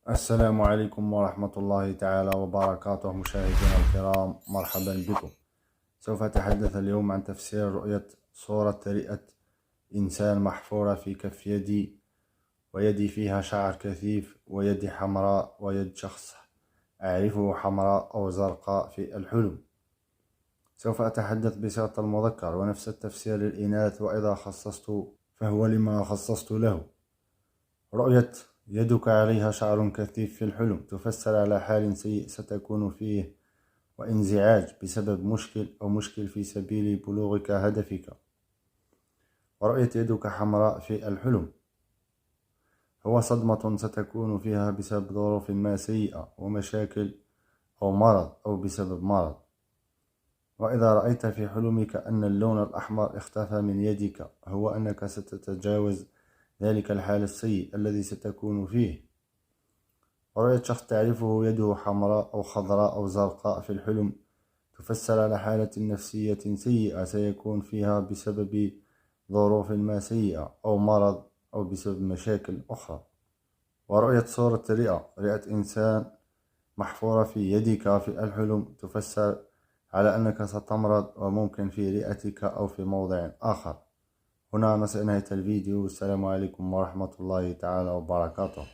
السلام عليكم ورحمة الله تعالى وبركاته. مشاهدينا الكرام، مرحبا بكم. سوف أتحدث اليوم عن تفسير رؤية صورة رئة إنسان محفورة في كف يدي، ويدي فيها شعر كثيف، ويدي حمراء، ويد شخص أعرفه حمراء أو زرقاء في الحلم. سوف أتحدث بصيغة المذكر، ونفس التفسير للإناث، وإذا خصصت فهو لما خصصت له. رؤية يدك عليها شعر كثيف في الحلم تفسر على حال سيء ستكون فيه، وانزعاج بسبب مشكل في سبيل بلوغك هدفك. ورؤية يدك حمراء في الحلم هو صدمة ستكون فيها بسبب ظروف ما سيئة ومشاكل أو مرض، أو بسبب مرض. وإذا رأيت في حلمك أن اللون الأحمر اختفى من يدك، هو أنك ستتجاوز ذلك الحال السيء الذي ستكون فيه. ورؤية شخص تعرفه يده حمراء أو خضراء أو زرقاء في الحلم تفسر على حالة نفسية سيئة سيكون فيها بسبب ظروف ما سيئة أو مرض، أو بسبب مشاكل أخرى. ورؤية صورة رئة إنسان محفورة في يدك في الحلم تفسر على أنك ستمرض، وممكن في رئتك أو في موضع آخر. هنا نصل نهاية الفيديو. السلام عليكم ورحمة الله تعالى وبركاته.